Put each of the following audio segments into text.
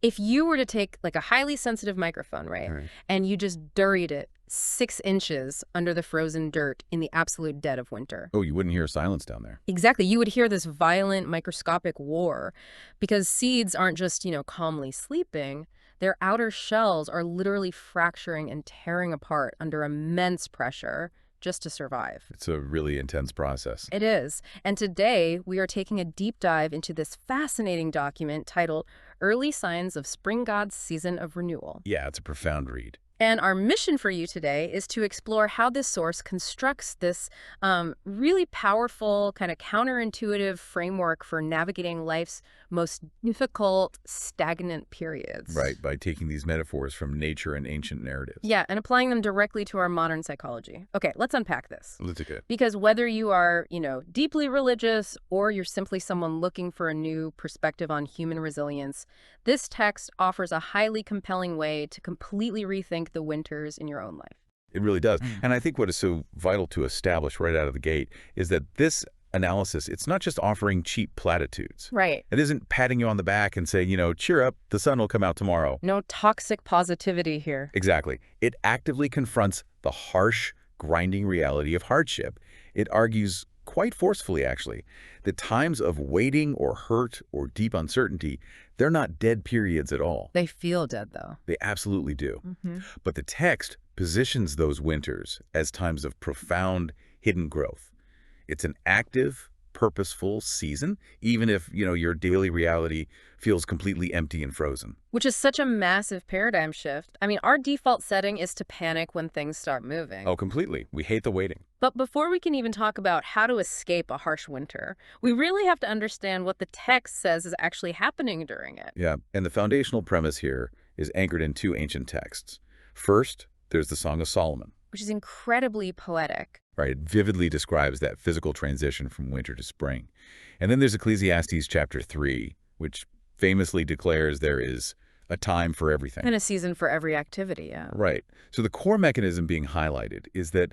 If you were to take like a highly sensitive microphone, right, Right. and you just buried it 6 inches under the frozen dirt in the absolute dead of winter. Oh, you wouldn't hear silence down there. Exactly. You would hear this violent microscopic war because seeds aren't just, calmly sleeping. Their outer shells are literally fracturing and tearing apart under immense pressure just to survive. It's a really intense process. It is. And today, we are taking a deep dive into this fascinating document titled Early Signs of Spring God's Season of Renewal. Yeah, it's a profound read. And our mission for you today is to explore how this source constructs this really powerful, kind of counterintuitive framework for navigating life's most difficult, stagnant periods. Right, by taking these metaphors from nature and ancient narratives. Yeah, and applying them directly to our modern psychology. Okay, let's unpack this. Let's do it. Because whether you are, deeply religious or you're simply someone looking for a new perspective on human resilience, this text offers a highly compelling way to completely rethink the winters in your own life. It really does. And I think what is so vital to establish right out of the gate is that this analysis, it's not just offering cheap platitudes. Right. It isn't patting you on the back and saying, cheer up, the sun will come out tomorrow. No toxic positivity here. Exactly. It actively confronts the harsh, grinding reality of hardship. It argues quite forcefully, actually, that times of waiting or hurt or deep uncertainty, they're not dead periods at all. They feel dead, though. They absolutely do. Mm-hmm. But the text positions those winters as times of profound hidden growth. It's an active, purposeful season, even if, your daily reality feels completely empty and frozen. Which is such a massive paradigm shift. I mean, our default setting is to panic when things start moving. Oh, completely. We hate the waiting. But before we can even talk about how to escape a harsh winter, we really have to understand what the text says is actually happening during it. Yeah, and the foundational premise here is anchored in two ancient texts. First, there's the Song of Solomon. Which is incredibly poetic. Right, it vividly describes that physical transition from winter to spring. And then there's Ecclesiastes chapter 3, which famously declares there is a time for everything. And a season for every activity, yeah. Right. So the core mechanism being highlighted is that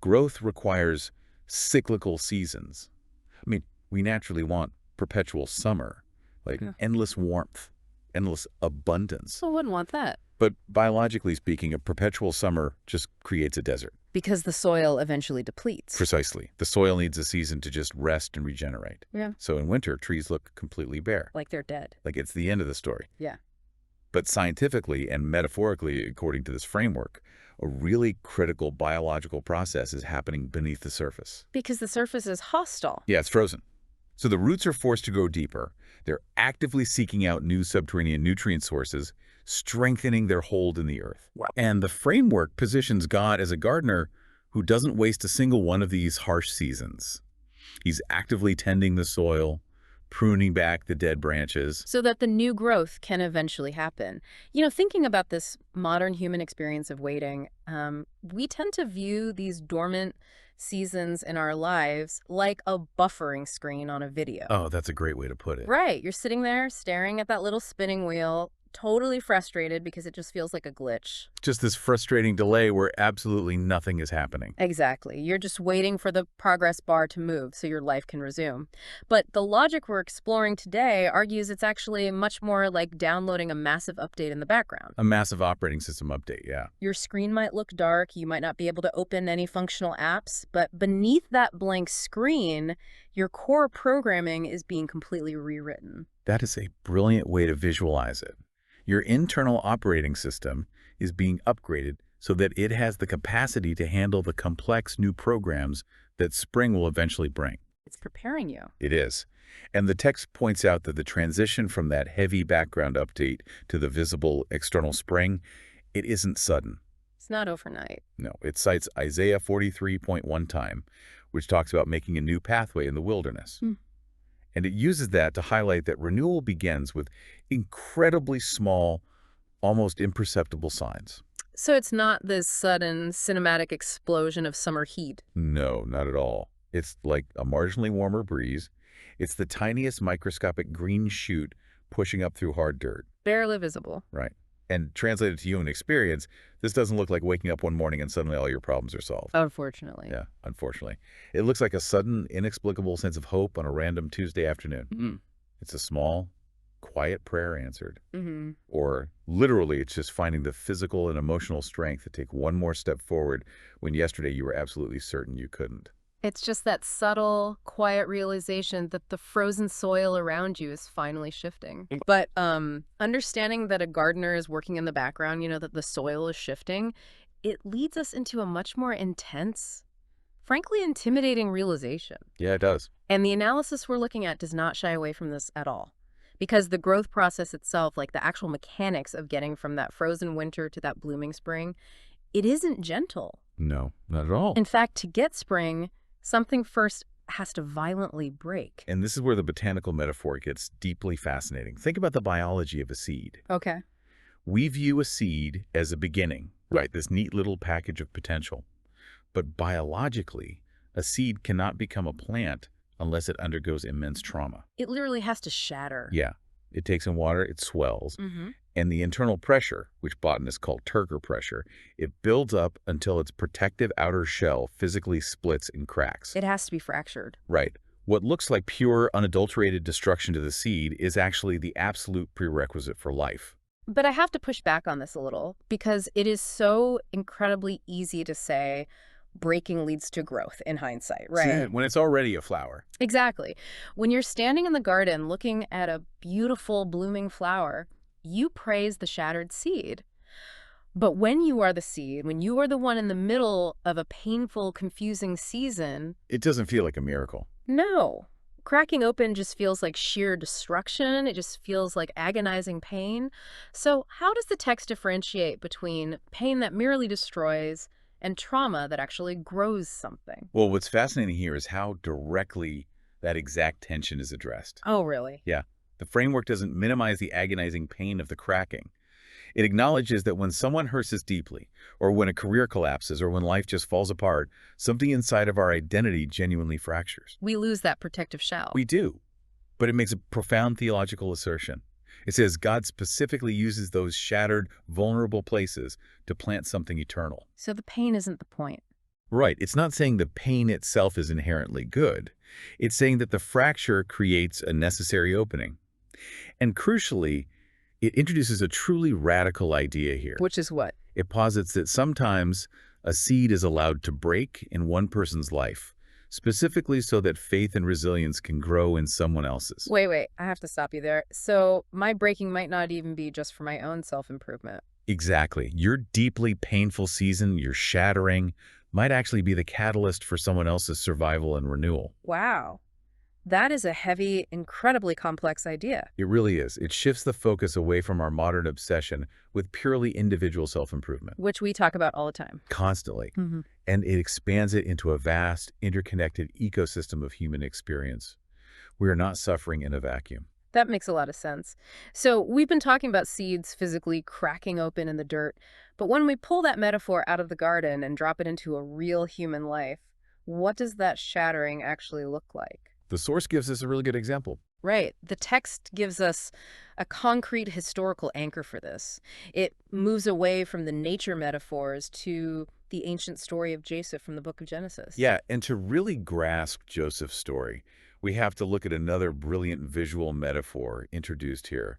growth requires cyclical seasons. I mean, we naturally want perpetual summer, like endless warmth, endless abundance. Who wouldn't want that? But biologically speaking, a perpetual summer just creates a desert. Because the soil eventually depletes. Precisely. The soil needs a season to just rest and regenerate. Yeah. So in winter, trees look completely bare. Like they're dead. Like it's the end of the story. Yeah. But scientifically and metaphorically, according to this framework, a really critical biological process is happening beneath the surface. Because the surface is hostile. Yeah, it's frozen. So the roots are forced to grow deeper. They're actively seeking out new subterranean nutrient sources, strengthening their hold in the earth. Wow. And the framework positions God as a gardener who doesn't waste a single one of these harsh seasons. He's actively tending the soil, pruning back the dead branches. So that the new growth can eventually happen. Thinking about this modern human experience of waiting, we tend to view these dormant seasons in our lives like a buffering screen on a video. Oh, that's a great way to put it. Right. You're sitting there staring at that little spinning wheel, totally frustrated because it just feels like a glitch. Just this frustrating delay where absolutely nothing is happening. Exactly. You're just waiting for the progress bar to move so your life can resume. But the logic we're exploring today argues it's actually much more like downloading a massive update in the background. A massive operating system update, yeah. Your screen might look dark, you might not be able to open any functional apps, but beneath that blank screen, your core programming is being completely rewritten. That is a brilliant way to visualize it. Your internal operating system is being upgraded so that it has the capacity to handle the complex new programs that spring will eventually bring. It's preparing you. It is. And the text points out that the transition from that heavy background update to the visible external spring, it isn't sudden. It's not overnight. No, it cites Isaiah 43.1 time, which talks about making a new pathway in the wilderness. And it uses that to highlight that renewal begins with incredibly small, almost imperceptible signs. So it's not this sudden cinematic explosion of summer heat. No, not at all. It's like a marginally warmer breeze. It's the tiniest microscopic green shoot pushing up through hard dirt. Barely visible. Right. And translated to human experience, this doesn't look like waking up one morning and suddenly all your problems are solved. Unfortunately. Yeah, unfortunately. It looks like a sudden, inexplicable sense of hope on a random Tuesday afternoon. It's a small, quiet prayer answered. Hmm. Or literally, it's just finding the physical and emotional strength to take one more step forward when yesterday you were absolutely certain you couldn't. It's just that subtle, quiet realization that the frozen soil around you is finally shifting. But understanding that a gardener is working in the background, that the soil is shifting, it leads us into a much more intense, frankly intimidating realization. Yeah, it does. And the analysis we're looking at does not shy away from this at all. Because the growth process itself, like the actual mechanics of getting from that frozen winter to that blooming spring, it isn't gentle. No, not at all. In fact, to get spring, something first has to violently break. And this is where the botanical metaphor gets deeply fascinating. Think about the biology of a seed. Okay. We view a seed as a beginning, right? This neat little package of potential. But biologically, a seed cannot become a plant unless it undergoes immense trauma. It literally has to shatter. Yeah, it takes in water, it swells, Mm-hmm. and the internal pressure, which botanists call turgor pressure, it builds up until its protective outer shell physically splits and cracks. It has to be fractured. Right. What looks like pure, unadulterated destruction to the seed is actually the absolute prerequisite for life. But I have to push back on this a little because it is so incredibly easy to say breaking leads to growth in hindsight, right? When it's already a flower. Exactly. When you're standing in the garden looking at a beautiful blooming flower, you praise the shattered seed. But when you are the seed, when you are the one in the middle of a painful, confusing season, It doesn't feel like a miracle. no. Cracking open just feels like sheer destruction. It just feels like agonizing pain. So how does the text differentiate between pain that merely destroys and trauma that actually grows something? Well, what's fascinating here is how directly that exact tension is addressed. Oh, really? Yeah, the framework doesn't minimize the agonizing pain of the cracking. It acknowledges that when someone hurts us deeply, or when a career collapses, or when life just falls apart, something inside of our identity genuinely fractures. We lose that protective shell. We do, but it makes a profound theological assertion. It says God specifically uses those shattered, vulnerable places to plant something eternal. So the pain isn't the point. Right. It's not saying the pain itself is inherently good. It's saying that the fracture creates a necessary opening. And crucially, it introduces a truly radical idea here. Which is what? It posits that sometimes a seed is allowed to break in one person's life, specifically so that faith and resilience can grow in someone else's. Wait, I have to stop you there. So my breaking might not even be just for my own self-improvement. Exactly. Your deeply painful season, your shattering, might actually be the catalyst for someone else's survival and renewal. Wow. That is a heavy, incredibly complex idea. It really is. It shifts the focus away from our modern obsession with purely individual self-improvement. Which we talk about all the time. Constantly. Mm-hmm. And it expands it into a vast, interconnected ecosystem of human experience. We are not suffering in a vacuum. That makes a lot of sense. So we've been talking about seeds physically cracking open in the dirt, but when we pull that metaphor out of the garden and drop it into a real human life, what does that shattering actually look like? The source gives us a really good example. Right. The text gives us a concrete historical anchor for this. It moves away from the nature metaphors to the ancient story of Joseph from the book of Genesis. Yeah, and to really grasp Joseph's story, we have to look at another brilliant visual metaphor introduced here,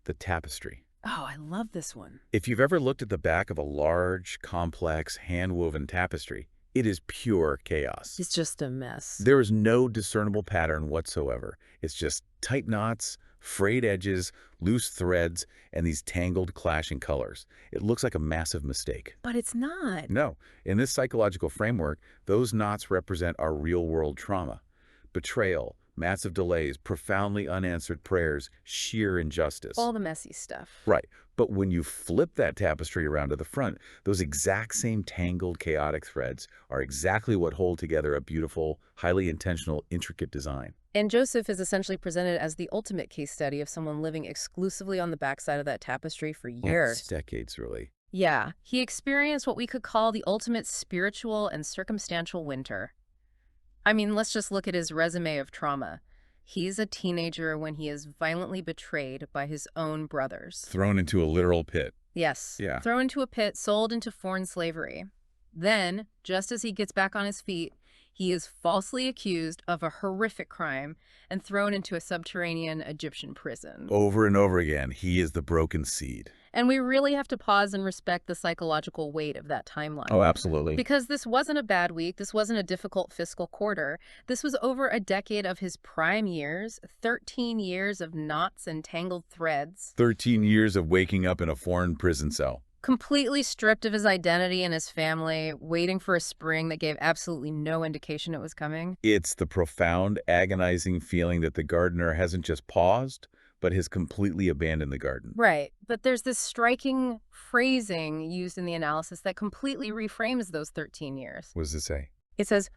the tapestry. Oh, I love this one. If you've ever looked at the back of a large, complex, hand-woven tapestry, it is pure chaos. It's just a mess. There is no discernible pattern whatsoever. It's just tight knots, frayed edges, loose threads, and these tangled, clashing colors. It looks like a massive mistake. But it's not. No, in this psychological framework, those knots represent our real-world trauma. Betrayal, massive delays, profoundly unanswered prayers, sheer injustice. All the messy stuff. Right. But when you flip that tapestry around to the front, those exact same tangled, chaotic threads are exactly what hold together a beautiful, highly intentional, intricate design. And Joseph is essentially presented as the ultimate case study of someone living exclusively on the backside of that tapestry for years. Decades, really. Yeah, he experienced what we could call the ultimate spiritual and circumstantial winter. I mean, let's just look at his resume of trauma. He's a teenager when he is violently betrayed by his own brothers. Thrown into a literal pit. Yes. Yeah. Thrown into a pit, sold into foreign slavery. Then, just as he gets back on his feet, He is falsely accused of a horrific crime and thrown into a subterranean Egyptian prison. Over and over again, he is the broken seed. And we really have to pause and respect the psychological weight of that timeline. Oh, absolutely. Because this wasn't a bad week. This wasn't a difficult fiscal quarter. This was over a decade of his prime years, 13 years of knots and tangled threads. 13 years of waking up in a foreign prison cell. Completely stripped of his identity and his family, waiting for a spring that gave absolutely no indication it was coming. It's the profound, agonizing feeling that the gardener hasn't just paused, but has completely abandoned the garden. Right. But there's this striking phrasing used in the analysis that completely reframes those 13 years. What does it say? It says,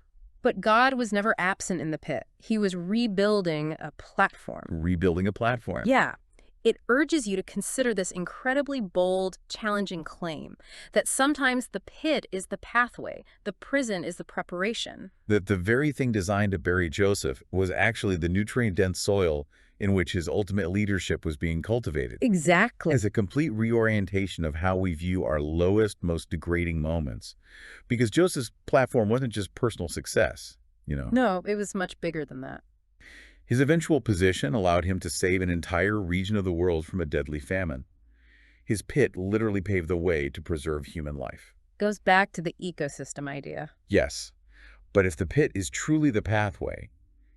but God was never absent in the pit. He was rebuilding a platform. Rebuilding a platform. Yeah. It urges you to consider this incredibly bold, challenging claim that sometimes the pit is the pathway, the prison is the preparation. That the very thing designed to bury Joseph was actually the nutrient-dense soil in which his ultimate leadership was being cultivated. Exactly. As a complete reorientation of how we view our lowest, most degrading moments. Because Joseph's platform wasn't just personal success, you know. No, it was much bigger than that. His eventual position allowed him to save an entire region of the world from a deadly famine. His pit literally paved the way to preserve human life. Goes back to the ecosystem idea. Yes, but if the pit is truly the pathway,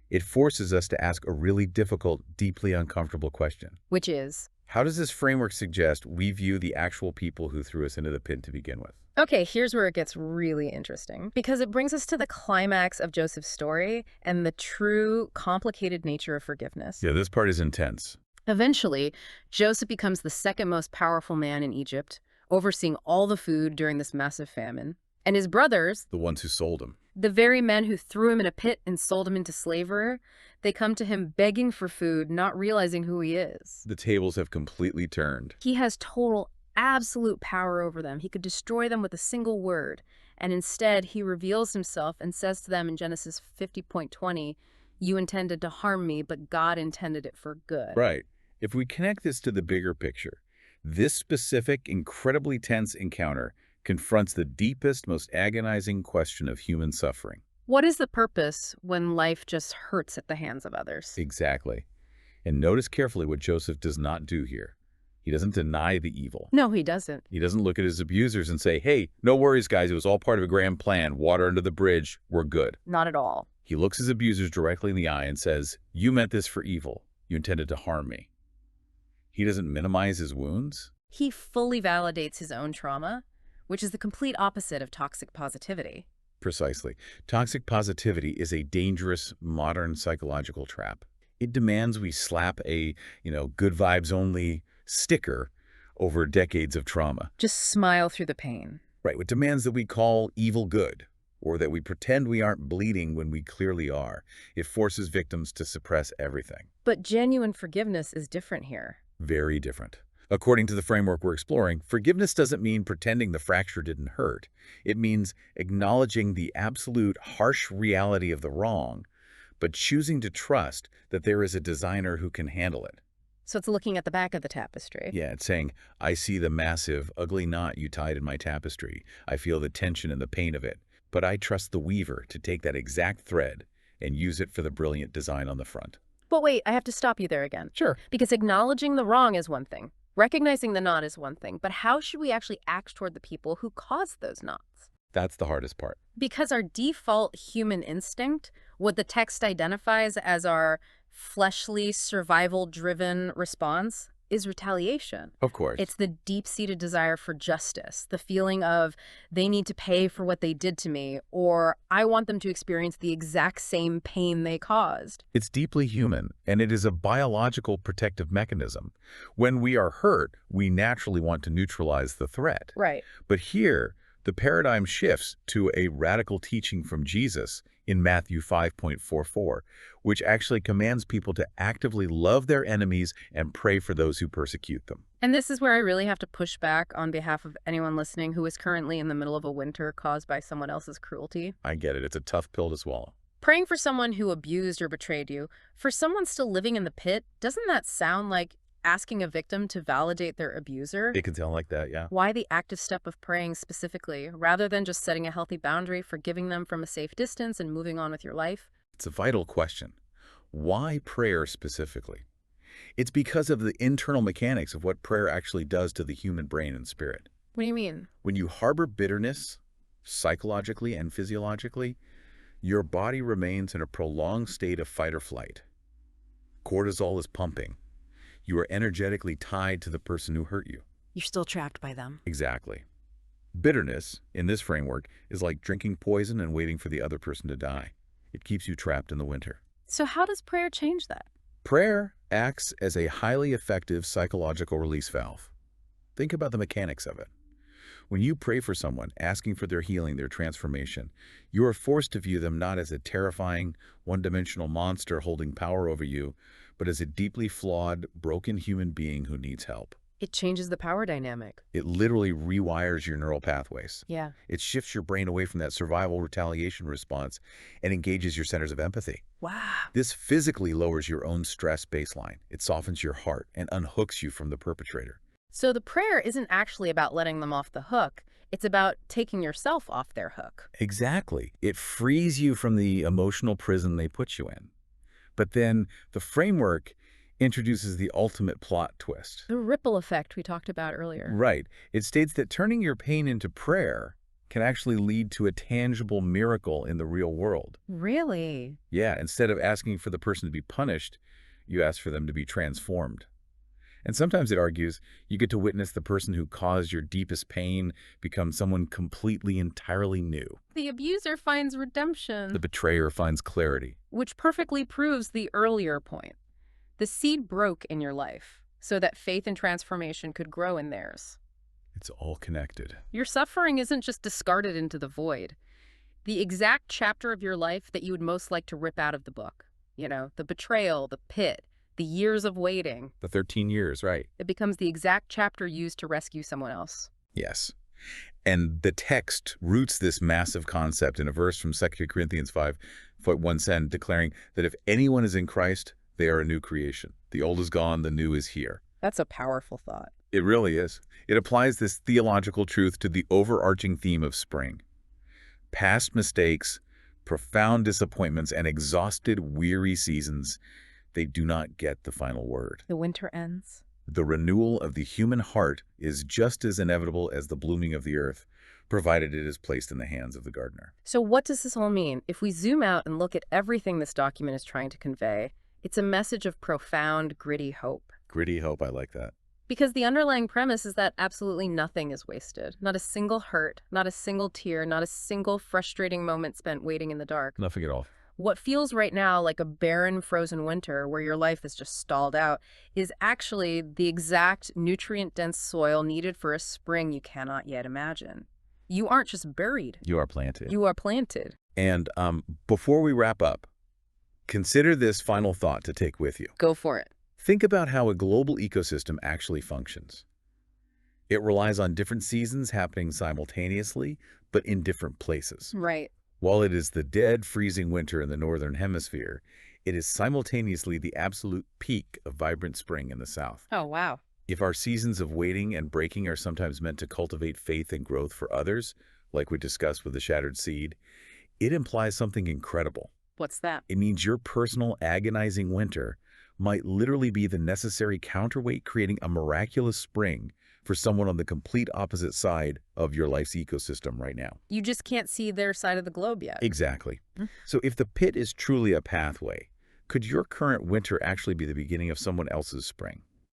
it forces us to ask a really difficult, deeply uncomfortable question. Which is? How does this framework suggest we view the actual people who threw us into the pit to begin with? Okay, here's where it gets really interesting, because it brings us to the climax of Joseph's story and the true, complicated nature of forgiveness. Yeah, this part is intense. Eventually, Joseph becomes the second most powerful man in Egypt, overseeing all the food during this massive famine. And his brothers, The ones who sold him. the very men who threw him in a pit and sold him into slavery, they come to him begging for food, not realizing who he is. The tables have completely turned. He has total, absolute power over them. He could destroy them with a single word. And instead, he reveals himself and says to them in Genesis 50:20, "You intended to harm me, but God intended it for good." Right. If we connect this to the bigger picture, this specific, incredibly tense encounter confronts the deepest, most agonizing question of human suffering. What is the purpose when life just hurts at the hands of others? Exactly. And notice carefully what Joseph does not do here. He doesn't deny the evil. No, he doesn't. He doesn't look at his abusers and say, hey, no worries, guys. It was all part of a grand plan. Water under the bridge. We're good. Not at all. He looks his abusers directly in the eye and says, you meant this for evil. You intended to harm me. He doesn't minimize his wounds. He fully validates his own trauma, which is the complete opposite of toxic positivity. Precisely. Toxic positivity is a dangerous, modern psychological trap. It demands we slap a, good vibes only sticker over decades of trauma. Just smile through the pain. Right. It demands that we call evil good, or that we pretend we aren't bleeding when we clearly are. It forces victims to suppress everything. But genuine forgiveness is different here. Very different. According to the framework we're exploring, forgiveness doesn't mean pretending the fracture didn't hurt. It means acknowledging the absolute harsh reality of the wrong, but choosing to trust that there is a designer who can handle it. So it's looking at the back of the tapestry. Yeah, it's saying, I see the massive, ugly knot you tied in my tapestry. I feel the tension and the pain of it. But I trust the weaver to take that exact thread and use it for the brilliant design on the front. But wait, I have to stop you there again. Sure. Because acknowledging the wrong is one thing. Recognizing the knot is one thing. But how should we actually act toward the people who caused those knots? That's the hardest part. Because our default human instinct, what the text identifies as our fleshly, survival-driven response, is retaliation. Of course. It's the deep-seated desire for justice, the feeling of they need to pay for what they did to me, or I want them to experience the exact same pain they caused. It's deeply human, and it is a biological protective mechanism. When we are hurt, we naturally want to neutralize the threat. Right. But here, the paradigm shifts to a radical teaching from Jesus in Matthew 5:44, which actually commands people to actively love their enemies and pray for those who persecute them. And this is where I really have to push back on behalf of anyone listening who is currently in the middle of a winter caused by someone else's cruelty. I get it. It's a tough pill to swallow. Praying for someone who abused or betrayed you, for someone still living in the pit, doesn't that sound like asking a victim to validate their abuser. It can sound like that, yeah. Why the active step of praying specifically, rather than just setting a healthy boundary, forgiving them from a safe distance and moving on with your life? It's a vital question. Why prayer specifically? It's because of the internal mechanics of what prayer actually does to the human brain and spirit. What do you mean? When you harbor bitterness, psychologically and physiologically, your body remains in a prolonged state of fight or flight. Cortisol is pumping. You are energetically tied to the person who hurt you. You're still trapped by them. Exactly. Bitterness, in this framework, is like drinking poison and waiting for the other person to die. It keeps you trapped in the winter. So how does prayer change that? Prayer acts as a highly effective psychological release valve. Think about the mechanics of it. When you pray for someone, asking for their healing, their transformation, you are forced to view them not as a terrifying, one-dimensional monster holding power over you, but as a deeply flawed, broken human being who needs help. It changes the power dynamic. It literally rewires your neural pathways. Yeah. It shifts your brain away from that survival retaliation response and engages your centers of empathy. Wow. This physically lowers your own stress baseline. It softens your heart and unhooks you from the perpetrator. So the prayer isn't actually about letting them off the hook. It's about taking yourself off their hook. Exactly. It frees you from the emotional prison they put you in. But then the framework introduces the ultimate plot twist. The ripple effect we talked about earlier. Right. It states that turning your pain into prayer can actually lead to a tangible miracle in the real world. Really? Yeah, instead of asking for the person to be punished, you ask for them to be transformed. And sometimes it argues you get to witness the person who caused your deepest pain become someone completely, entirely new. The abuser finds redemption. The betrayer finds clarity. Which perfectly proves the earlier point. The seed broke in your life so that faith and transformation could grow in theirs. It's all connected. Your suffering isn't just discarded into the void. The exact chapter of your life that you would most like to rip out of the book. You know, the betrayal, the pit, the years of waiting. The 13 years, right. It becomes the exact chapter used to rescue someone else. Yes. And the text roots this massive concept in a verse from 2 Corinthians 5:1 declaring that if anyone is in Christ, they are a new creation. The old is gone, the new is here. That's a powerful thought. It really is. It applies this theological truth to the overarching theme of spring. Past mistakes, profound disappointments, and exhausted, weary seasons, they do not get the final word. The winter ends. The renewal of the human heart is just as inevitable as the blooming of the earth, provided it is placed in the hands of the gardener. So what does this all mean? If we zoom out and look at everything this document is trying to convey, it's a message of profound, gritty hope. Gritty hope, I like that. Because the underlying premise is that absolutely nothing is wasted. Not a single hurt, not a single tear, not a single frustrating moment spent waiting in the dark. Nothing at all. What feels right now like a barren, frozen winter where your life is just stalled out is actually the exact nutrient-dense soil needed for a spring you cannot yet imagine. You aren't just buried. You are planted. You are planted. And before we wrap up, consider this final thought to take with you. Go for it. Think about how a global ecosystem actually functions. It relies on different seasons happening simultaneously, but in different places. Right. While it is the dead, freezing winter in the northern hemisphere, it is simultaneously the absolute peak of vibrant spring in the south. Oh, wow. If our seasons of waiting and breaking are sometimes meant to cultivate faith and growth for others, like we discussed with the shattered seed, it implies something incredible. What's that? It means your personal agonizing winter might literally be the necessary counterweight, creating a miraculous spring for someone on the complete opposite side of your life's ecosystem right now. You just can't see their side of the globe yet. Exactly. So if the pit is truly a pathway, could your current winter actually be the beginning of someone else's spring?